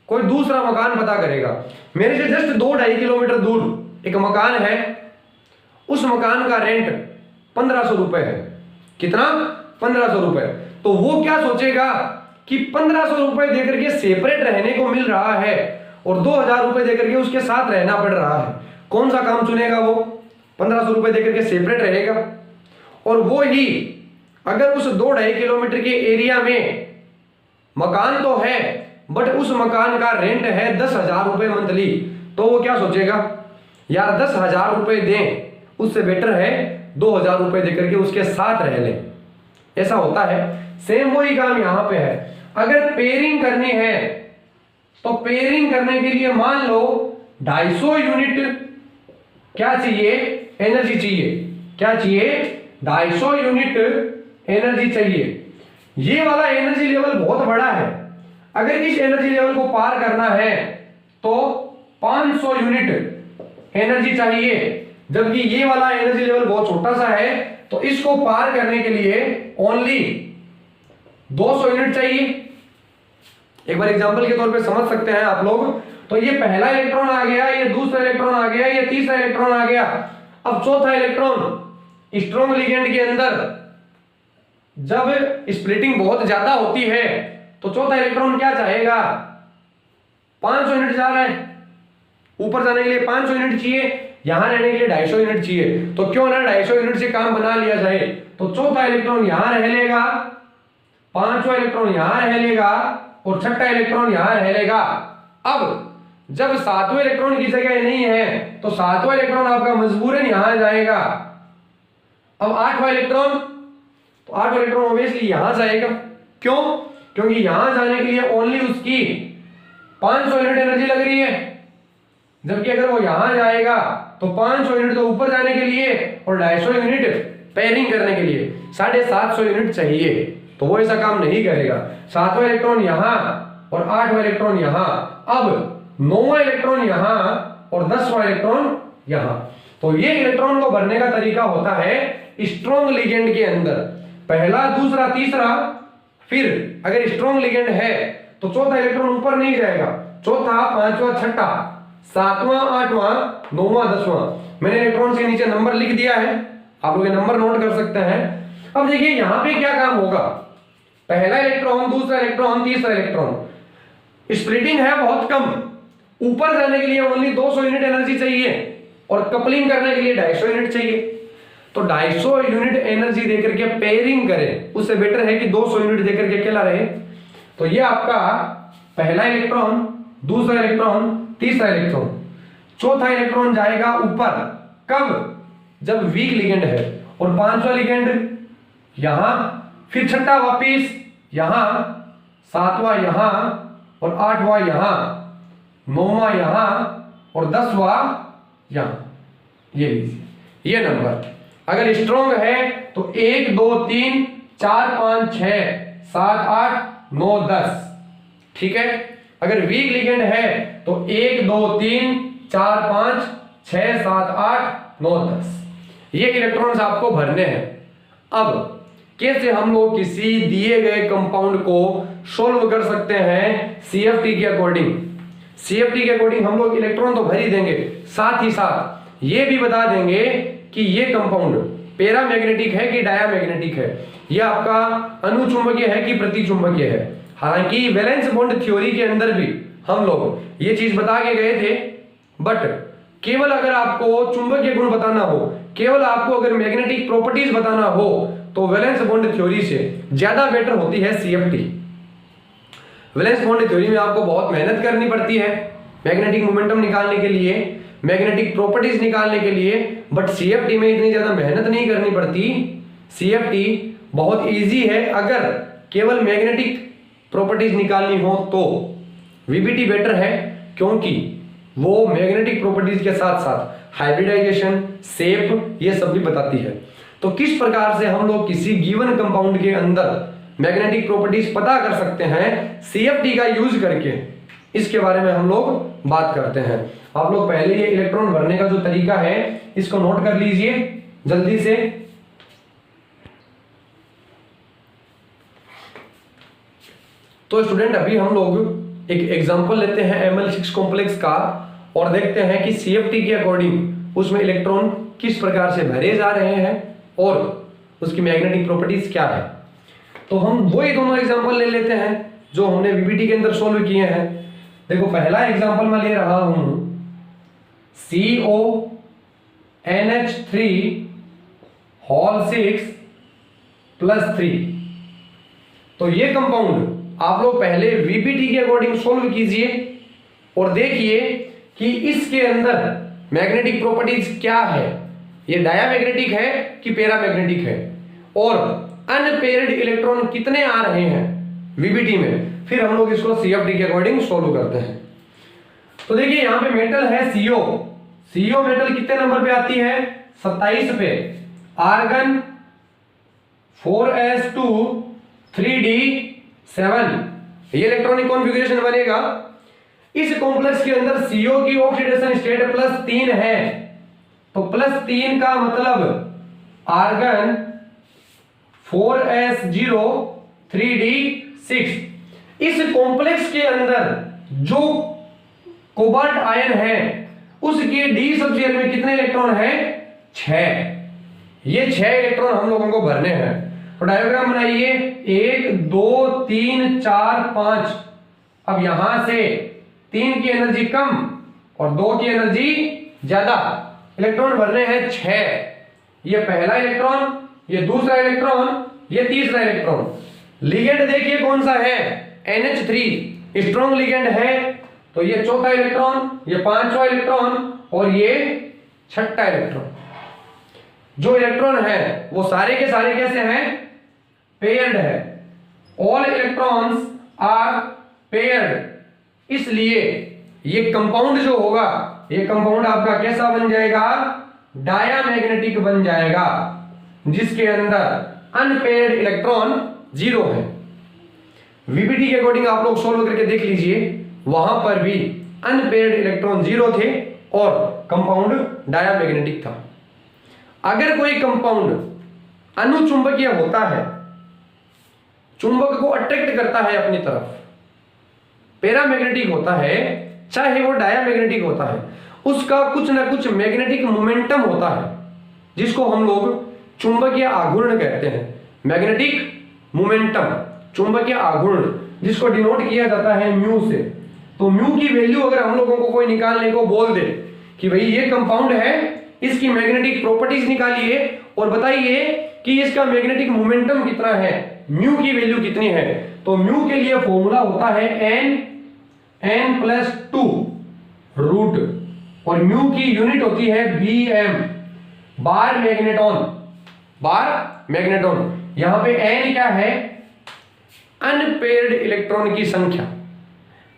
कोई दूसरा मकान पता करेगा। मेरे से जस्ट 2-2.5 किलोमीटर दूर एक मकान है, उस मकान का रेंट 1,500 रुपए है। कितना? 1,500 रुपए। तो वो क्या सोचेगा कि 1,500 रुपए देकर के सेपरेट रहने को मिल रहा है और 2,000 रुपए देकर के उसके साथ रहना पड़ रहा है। कौन सा काम चुनेगा वो? 1,500 रुपए देकर के सेपरेट रहेगा। और वो ही अगर उस 2-2.5 किलोमीटर के एरिया में मकान तो है बट उस मकान का रेंट है 10,000 रुपए मंथली, तो वो क्या सोचेगा, यार 10,000 रुपए दें उससे बेटर है 2,000 रुपए देकर के उसके साथ रह लें। ऐसा होता है। सेम वही काम यहां पे है। अगर पेयरिंग करनी है तो पेयरिंग करने के लिए मान लो 250 यूनिट क्या चाहिए, एनर्जी चाहिए। क्या चाहिए? 250 यूनिट एनर्जी चाहिए। ये वाला एनर्जी लेवल बहुत बड़ा है। अगर इस एनर्जी लेवल को पार करना है तो 500 यूनिट एनर्जी चाहिए, जबकि ये वाला एनर्जी लेवल बहुत छोटा सा है, तो इसको पार करने के लिए ओनली 200 यूनिट चाहिए। एक बार एग्जांपल के तौर पे समझ सकते हैं आप लोग। तो ये पहला इलेक्ट्रॉन आ गया, ये दूसरा इलेक्ट्रॉन आ गया, ये तीसरा इलेक्ट्रॉन आ गया। अब चौथा इलेक्ट्रॉन स्ट्रॉन्ग लिगेंड के अंदर जब स्प्लिटिंग बहुत ज्यादा होती है तो चौथा इलेक्ट्रॉन क्या चाहेगा, 500 यूनिट जा रहा है, ऊपर जाने के लिए 500 यूनिट चाहिए। यहां रहने के लिए 250 यूनिट चाहिए, तो क्यों ना 250 यूनिट से काम बना लिया जाए। तो चौथा इलेक्ट्रॉन यहां रह लेगा, पांचवा इलेक्ट्रॉन यहां रह लेगा और छठा इलेक्ट्रॉन यहां रह लेगा। अब जब सातवें इलेक्ट्रॉन की जगह नहीं है तो सातवां इलेक्ट्रॉन आपका मजबूरन यहां जाएगा। अब आठवां इलेक्ट्रॉन, तो आठवां इलेक्ट्रॉन ऑब्वियसली यहां जाएगा। क्यों? क्योंकि यहां जाने के लिए ओनली उसकी 500 यूनिट एनर्जी लग रही है, जबकि अगर वो यहां जाएगा तो 500 यूनिट तो ऊपर जाने के लिए और 250 यूनिट पेयरिंग करने के लिए 750 यूनिट चाहिए, तो वो ऐसा काम नहीं करेगा। सातवां इलेक्ट्रॉन यहां और आठवां इलेक्ट्रॉन यहां, अब 9वां इलेक्ट्रॉन यहां और 10वां इलेक्ट्रॉन यहां। तो ये इलेक्ट्रॉन को भरने का तरीका होता है स्ट्रॉन्ग लिगेंड के अंदर, पहला, दूसरा, तीसरा। फिर अगर स्ट्रॉन्ग लिगेंड है तो चौथा इलेक्ट्रॉन ऊपर नहीं जाएगा, चौथा, पांचवा, छठा, सातवां, आठवां, 9वां, 10वां। मैंने इलेक्ट्रॉन के नीचे नंबर लिख दिया है, आप लोग ये नंबर नोट कर सकते हैं। अब देखिए यहां पे क्या काम होगा, पहला इलेक्ट्रॉन, दूसरा इलेक्ट्रॉन, तीसरा इलेक्ट्रॉन, स्प्लिटिंग है बहुत कम, ऊपर जाने के लिए ओनली 200 यूनिट एनर्जी चाहिए और कपलिंग करने के लिए 250 यूनिट चाहिए। तो 250 यूनिट एनर्जी देकर के पेयरिंग करें, उससे बेटर है कि 200 यूनिट देकर के अकेला रहे। तो ये आपका पहला इलेक्ट्रॉन, दूसरा इलेक्ट्रॉन, तीसरा इलेक्ट्रॉन, चौथा इलेक्ट्रॉन जाएगा ऊपर, कब? जब वीक लिगेंड है, और पांचवा लिगेंड यहां, फिर छठा वापिस यहां, सातवां यहां और आठवां यहां, 9वां यहां और 10वां यहां। ये लीजिए ये नंबर। अगर स्ट्रॉन्ग है तो 1 2 3 4 5 6 7 8 9 10, ठीक है। अगर वीक लिगेंड है तो 1 2 3 4 5 6 7 8 9 10, ये इलेक्ट्रॉन्स आपको भरने हैं। अब कैसे हम लोग किसी दिए गए कंपाउंड को सोल्व कर सकते हैं सीएफटी के अकॉर्डिंग। सीएफटी के अकॉर्डिंग हम लोग इलेक्ट्रॉन तो भर ही देंगे, साथ ही साथ ये भी बता देंगे कि ये कंपाउंड पैरामैग्नेटिक है कि डायामैग्नेटिक है, यह आपका अनुचुंबकीय है कि प्रतिचुंबकीय है। हालांकि वैलेंस बॉन्ड थ्योरी के अंदर भी हम लोग ये चीज बता के गए थे, बट केवल अगर आपको चुंबकीय गुण बताना हो, केवल आपको अगर मैग्नेटिक प्रॉपर्टीज बताना हो, तो वैलेंस बॉन्ड थ्योरी से ज्यादा बेटर होती है सीएफटी। वैलेंस बॉन्ड थ्योरी में आपको बहुत मेहनत करनी पड़ती है मैग्नेटिक मोमेंटम निकालने के लिए, मैग्नेटिक प्रॉपर्टीज निकालने के लिए, बट सीएफटी में इतनी ज्यादा मेहनत नहीं करनी पड़ती। सीएफटी बहुत इजी है, अगर केवल मैग्नेटिक प्रॉपर्टीज निकालनी हो तो वीबीटी बेटर है, क्योंकि वो मैग्नेटिक प्रॉपर्टीज के साथ साथ हाइब्रिडाइजेशन, शेप, ये सब भी बताती है। तो किस प्रकार से हम लोग किसी गिवन कंपाउंड के अंदर मैग्नेटिक प्रॉपर्टीज पता कर सकते हैं सीएफटी का यूज करके, इसके बारे में हम लोग बात करते हैं। आप लोग पहले ये इलेक्ट्रॉन भरने का जो तरीका है इसको नोट कर लीजिए जल्दी से। तो स्टूडेंट अभी हम लोग एक एग्जांपल लेते हैं Ml6 कॉम्प्लेक्स का और देखते हैं कि सीएफटी के अकॉर्डिंग उसमें इलेक्ट्रॉन किस प्रकार से भरे जा रहे हैं और उसकी मैग्नेटिक प्रॉपर्टीज क्या है। तो हम वही दोनों एग्जांपल ले लेते हैं जो हमने वीबीटी के अंदर सोल्व किए हैं। देखो पहला एग्जांपल मैं ले रहा हूं CONH3(6)+3। तो ये कंपाउंड आप लोग पहले वीबीटी के अकॉर्डिंग सोल्व कीजिए और देखिए कि इसके अंदर मैग्नेटिक प्रॉपर्टीज क्या है, ये डायामैग्नेटिक है कि पैरामैग्नेटिक है, और अनपेयर्ड इलेक्ट्रॉन कितने आ रहे हैं वीबीटी में। फिर हम लोग इसको सीएफटी के अकॉर्डिंग सोल्व करते हैं। तो देखिए यहां पे मेटल है CO। CO मेटल कितने नंबर पे आती है? 27 पे। आर्गन 4s2 3d7, ये इलेक्ट्रॉनिक कॉन्फ़िगरेशन बनेगा। इस कॉम्प्लेक्स के अंदर CO की ऑक्सीडेशन स्टेट +3 है, तो +3 का मतलब आर्गन 4s0 3d6। इस कॉम्प्लेक्स के अंदर जो कोबाल्ट आयन है उसके d सबशेल में कितने इलेक्ट्रॉन है? 6। ये 6 इलेक्ट्रॉन हम लोगों को भरने हैं। तो डायग्राम बनाइए, 1 2 3 4 5। अब यहां से 3 की एनर्जी कम और 2 की एनर्जी ज्यादा, इलेक्ट्रॉन भरने हैं 6। ये पहला इलेक्ट्रॉन, ये दूसरा इलेक्ट्रॉन, ये तीसरा इलेक्ट्रॉन। लिगेंड देखिए कौन सा है, NH3 स्ट्रॉन्ग लिगेंड है। तो ये चौथा इलेक्ट्रॉन, ये पांचवा इलेक्ट्रॉन और ये छठा इलेक्ट्रॉन। जो इलेक्ट्रॉन है वो सारे के सारे कैसे हैं, पेयर्ड है। All electrons are paired. इसलिए ये कंपाउंड जो होगा, ये कंपाउंड आपका कैसा बन जाएगा, डायामैग्नेटिक बन जाएगा, जिसके अंदर अनपेयर्ड इलेक्ट्रॉन 0 है। वीबीटी के अकॉर्डिंग आप लोग सोल्व करके देख लीजिए, वहां पर भी अनपेयर्ड इलेक्ट्रॉन 0 थे और कंपाउंड डायामैग्नेटिक था। अगर कोई कंपाउंड अनुचुंबकीय होता है, चुंबक को अट्रैक्ट करता है अपनी तरफ, पैरामैग्नेटिक होता है, चाहे वो डायामैग्नेटिक होता है, उसका कुछ ना कुछ मैग्नेटिक मोमेंटम होता है, जिसको हम लोग चुंबकीय आघूर्ण कहते हैं। मैग्नेटिक मोमेंटम, चुंबकीय आघूर्ण, जिसको डिनोट किया जाता है म्यू से। तो म्यू की वैल्यू अगर हम लोगों को कोई निकालने को बोल दे कि भाई ये कंपाउंड है, इसकी मैग्नेटिक प्रॉपर्टीज निकालिए और बताइए कि इसका मैग्नेटिक मोमेंटम कितना है, म्यू की वैल्यू कितनी है, तो म्यू के लिए फॉर्मूला होता है n+2 रूट, और म्यू की यूनिट होती है bm, बार मैग्नेटॉन, बार मैग्नेटॉन। यहां पे n क्या है, अनपेयर्ड इलेक्ट्रॉन की संख्या,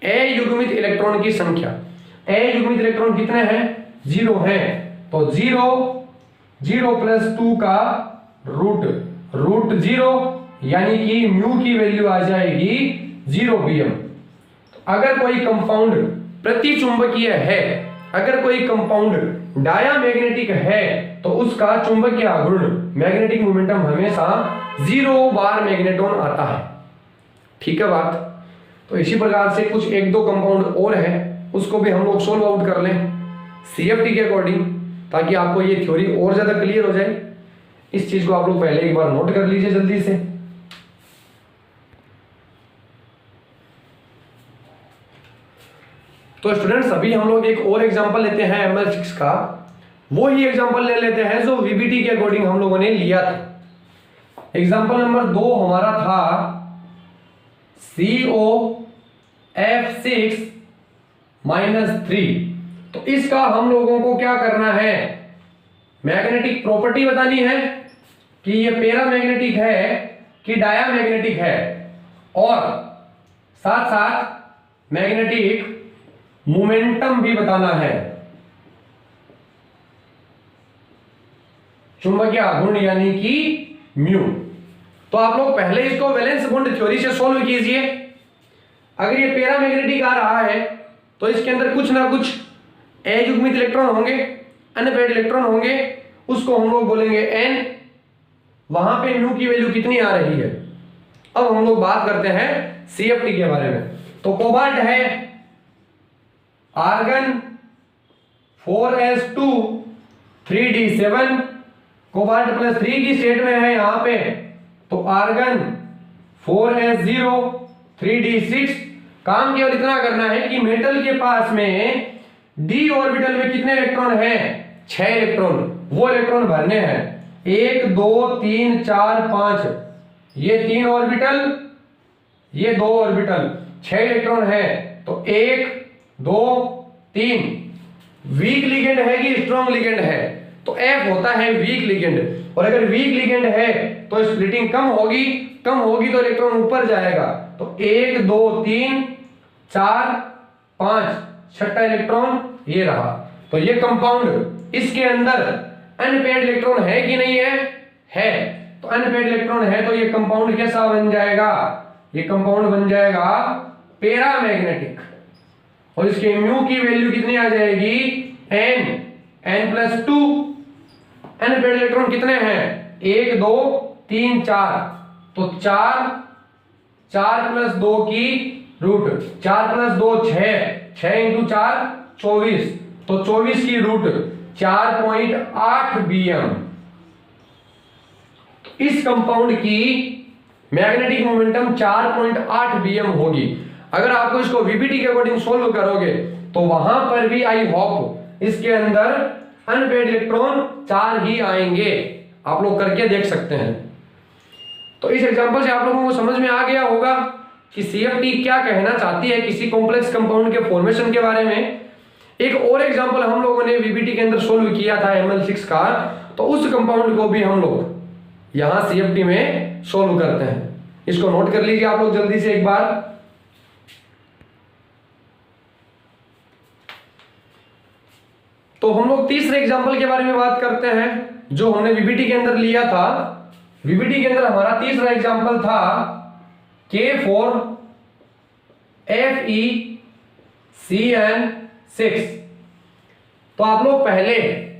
अयुग्मित इलेक्ट्रॉन की संख्या। अयुग्मित इलेक्ट्रॉन कितने हैं, 0 है। तो 0 + 2 का रूट 0, यानी कि म्यू की वैल्यू आ जाएगी 0 bm। अगर कोई कंपाउंड प्रतिचुंबकीय है, अगर कोई कंपाउंड डायामैग्नेटिक है, तो उसका चुंबकीय आघूर्ण, मैग्नेटिक मोमेंटम हमेशा 0 बार मैग्नेटॉन आता है। ठीक है बात। तो इसी प्रकार से कुछ 1-2 कंपाउंड और है, उसको भी हम लोग सोल्व आउट कर लें CFT के अकॉर्डिंग, ताकि आपको ये थ्योरी और ज्यादा क्लियर हो जाए। इस चीज को आप लोग पहले एक बार नोट कर लीजिए जल्दी से। तो स्टूडेंट्स, अभी हम लोग एक और एग्जांपल लेते हैं ML6 का। वो ही एग्जांपल ले लेते हैं जो VBT के अकॉर्डिंग हम लोगों ने लिया था। एग्जांपल नंबर 2 हमारा था COF6-3। तो इसका हम लोगों को क्या करना है, मैग्नेटिक प्रॉपर्टी बतानी है कि ये पैरामैग्नेटिक है कि डायामैग्नेटिक है, और साथ साथ मैग्नेटिक मोमेंटम भी बताना है, चुंबकीय आघूर्ण यानी कि म्यू। तो आप लोग पहले इसको वैलेंस बॉन्ड थ्योरी से सॉल्व कीजिए। अगर ये पैरामैग्नेटिक आ रहा है तो इसके अंदर कुछ ना कुछ अयुग्मित इलेक्ट्रॉन होंगे, अनपेयर्ड इलेक्ट्रॉन होंगे, उसको हम लोग बोलेंगे n। वहां पे म्यू की वैल्यू कितनी आ रही है। अब हम लोग बात करते हैं CFT के बारे में। तो कोबाल्ट है, आर्गन 4s2 3d7, कोबाल्ट +3 की स्टेट में है यहां पे। तो आर्गन 4s0 3d6। काम केवल इतना करना है कि मेटल के पास में d ऑर्बिटल में कितने इलेक्ट्रॉन हैं, 6 इलेक्ट्रॉन। वो इलेक्ट्रॉन भरने हैं 1 2 3 4 5, ये 3 ऑर्बिटल, ये 2 ऑर्बिटल, 6 इलेक्ट्रॉन है। तो 1 2 3। वीक लिगेंड है कि स्ट्रॉन्ग लिगेंड है, तो F होता है वीक लिगेंड। और अगर वीक लिगेंड है तो स्प्लिटिंग कम होगी तो इलेक्ट्रॉन ऊपर जाएगा। तो 1 2 3 4 5, छठा इलेक्ट्रॉन ये रहा। तो ये कंपाउंड, इसके अंदर अनपेयर्ड इलेक्ट्रॉन है कि नहीं है, है। तो अनपेयर्ड इलेक्ट्रॉन है तो ये कंपाउंड कैसा बन जाएगा, ये कंपाउंड बन जाएगा पैरामैग्नेटिक। और इसके म्यू की वैल्यू कितनी आ जाएगी, n+2। अनपेयर्ड इलेक्ट्रॉन कितने हैं, 1 2 3 4। तो 4 + 2 की रूट, 4 + 2 6, 6 × 4 24। तो 24 की रूट 4.8 bm। इस कंपाउंड की मैग्नेटिक मोमेंटम 4.8 bm होगी। अगर आपको इसको VBT के अकॉर्डिंग सोल्व करोगे तो वहां पर भी आई होप इसके अंदर अनपेड इलेक्ट्रॉन 4 ही आएंगे। आप लोग करके देख सकते हैं। तो इस एग्जांपल से आप लोगों को समझ में आ गया होगा कि सीएफटी क्या कहना चाहती है किसी कॉम्प्लेक्स कंपाउंड के फॉर्मेशन के बारे में। एक और एग्जांपल हम लोगों ने वीबीटी के अंदर सोल्व किया था ML6 का, तो उस कंपाउंड को भी हम लोग यहां सीएफटी में सोल्व करते हैं। इसको नोट कर लीजिए आप लोग जल्दी से एक बार। तो हम लोग तीसरे एग्जांपल के बारे में बात करते हैं जो हमने वीबीटी के अंदर लिया था। वीबीटी के अंदर हमारा तीसरा एग्जांपल था K4FeCN6। तो आप लोग पहले,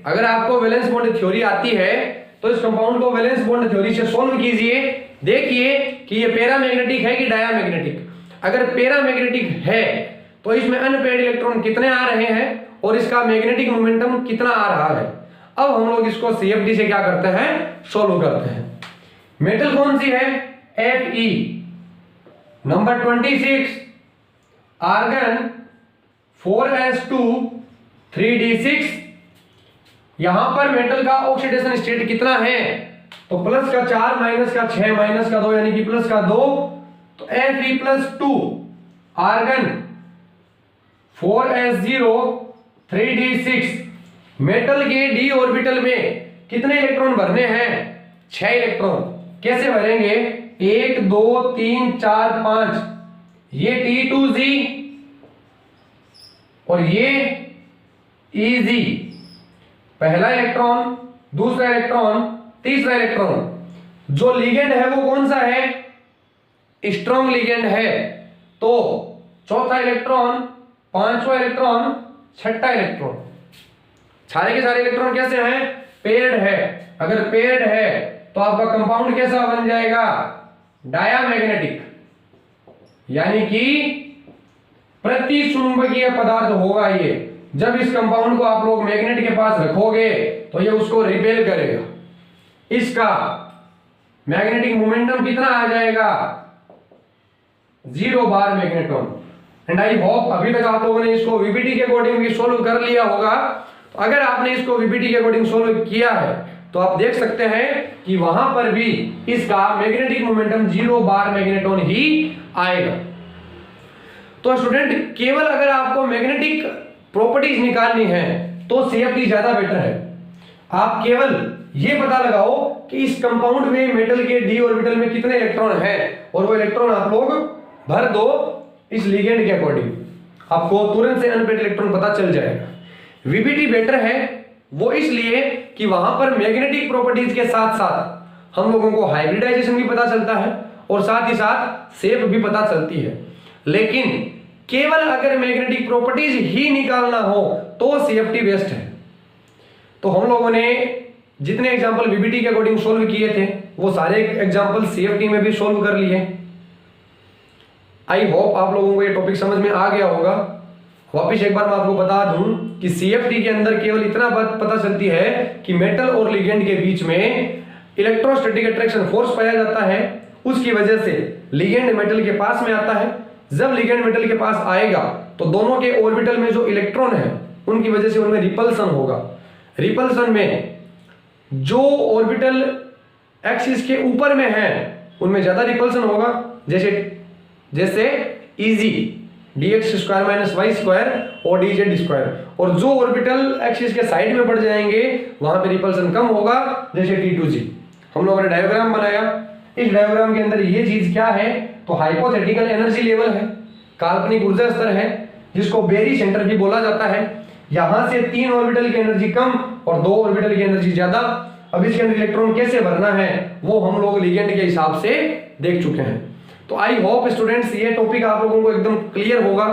अगर आपको वैलेंस बॉन्ड थ्योरी आती है तो इस कंपाउंड को वैलेंस बॉन्ड थ्योरी से सोल्व कीजिए। देखिए कि ये पैरामैग्नेटिक है कि डायामैग्नेटिक। अगर पैरामैग्नेटिक है तो इसमें अनपेड इलेक्ट्रॉन कितने आ रहे हैं और इसका मैग्नेटिक मोमेंटम कितना आ रहा है। अब हम लोग इसको सीएफडी से क्या करते हैं, सोल्व करते हैं। मेटल कौन सी है, Fe। Number 26 argon 4s2 3d6। यहां पर मेटल का ऑक्सीडेशन स्टेट कितना है, तो प्लस का 4 माइनस का 6 माइनस का 2 यानी कि प्लस का 2। तो Fe+2 argon 4s0 3d6। Metal के डी ऑर्बिटल में कितने इलेक्ट्रॉन भरने हैं, 6 इलेक्ट्रॉन। कैसे भरेंगे, 1 2 3 4 5। ये T2Z और ये EZ, पहला इलेक्ट्रॉन, दूसरा इलेक्ट्रॉन, तीसरा इलेक्ट्रॉन। जो लिगेंड है वो कौन सा है, स्ट्रॉन्ग लिगेंड है। तो चौथा इलेक्ट्रॉन, पांचवा इलेक्ट्रॉन, छठा इलेक्ट्रॉन। सारे के सारे इलेक्ट्रॉन कैसे हैं, पेयर्ड है। अगर पेयर्ड है तो आपका कंपाउंड कैसा बन जाएगा, डायामैग्नेटिक, यानी कि प्रतिचुंबकीय पदार्थ होगा ये। जब इस कंपाउंड को आप लोग मैग्नेट के पास रखोगे तो ये उसको रिपेल करेगा। इसका मैग्नेटिक मोमेंटम कितना आ जाएगा, 0 बार मैग्नेटॉन। एंड आई होप अभी तक आप लोगों ने इसको वीबीटी के अकॉर्डिंग भी सोल्व कर लिया होगा। तो अगर आपने इसको वीबीटी के अकॉर्डिंग सोल्व किया है तो आप देख सकते हैं कि वहां पर भी इसका मैग्नेटिक मोमेंटम 0 बार मैग्नेटॉन ही आएगा। तो स्टूडेंट, केवल अगर आपको मैग्नेटिक प्रॉपर्टीज निकालनी है तो सीएफडी ज्यादा बेटर है। आप केवल ये पता लगाओ कि इस कंपाउंड में मेटल के डी ऑर्बिटल में कितने इलेक्ट्रॉन हैं और वो इलेक्ट्रॉन आप लोग भर दो इस लिगेंड के अकॉर्डिंग, आपको तुरंत से अनपेड इलेक्ट्रॉन पता चल जाएगा। वीबीटी बेटर है वो इसलिए कि वहां पर मैग्नेटिक प्रॉपर्टीज के साथ साथ हम लोगों को हाइब्रिडाइजेशन भी पता चलता है और साथ ही साथ शेप भी पता चलती है। लेकिन केवल अगर मैग्नेटिक प्रॉपर्टीज ही निकालना हो तो सीएफटी बेस्ट है। तो हम लोगों ने जितने एग्जांपल वीबीटी के अकॉर्डिंग सोल्व किए थे वो सारे एग्जांपल सीएफटी में भी सोल्व कर लिए। आई होप आप लोगों को ये टॉपिक समझ में आ गया होगा। वापिस एक बार मैं आपको बता दूं कि सीएफटी के अंदर केवल इतना बात पता चलती है कि मेटल और लिगेंड के बीच में इलेक्ट्रोस्टैटिक अट्रैक्शन फोर्स पाया जाता है। उसकी वजह से लिगेंड मेटल के पास में आता है। जब लिगेंड मेटल के पास आएगा तो दोनों के ऑर्बिटल में जो इलेक्ट्रॉन है उनकी वजह से उनमें रिपल्सन होगा। रिपल्सन में जो ऑर्बिटल एक्सिस के ऊपर में है उनमें ज्यादा रिपल्सन होगा, जैसे इजी dx² - y² और dz²। और जो ऑर्बिटल एक्सिस के साइड में पड़ जाएंगे वहां पे रिपल्सन कम होगा, जैसे T2G। हम लोगों ने डायग्राम बनाया। इस डायग्राम के अंदर ये चीज क्या है, तो हाइपोथेटिकल एनर्जी लेवल है, काल्पनिक ऊर्जा स्तर है, जिसको बेरी सेंटर भी बोला जाता है। यहां से 3 ऑर्बिटल की एनर्जी कम और 2 ऑर्बिटल की एनर्जी ज्यादा। अब इसके अंदर इलेक्ट्रॉन कैसे भरना है वो हम लोग लिगेंड के हिसाब से देख चुके हैं। तो आई होप स्टूडेंट्स ये टॉपिक आप लोगों को एकदम क्लियर होगा।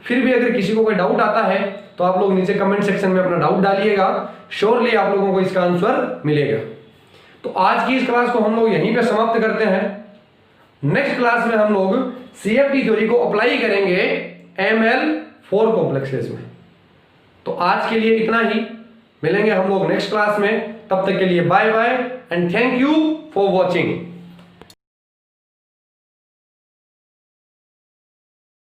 फिर भी अगर किसी को कोई डाउट आता है तो आप लोग नीचे कमेंट सेक्शन में अपना डाउट डालिएगा, श्योरली आप लोगों को इसका आंसर मिलेगा। तो आज की इस क्लास को हम लोग यहीं पे समाप्त करते हैं। नेक्स्ट क्लास में हम लोग सीएफटी थ्योरी को अप्लाई करेंगे ML4 कॉम्प्लेक्सेस में। तो आज के लिए इतना ही, मिलेंगे हम लोग नेक्स्ट क्लास में। तब तक के लिए bye bye and thank you for watching.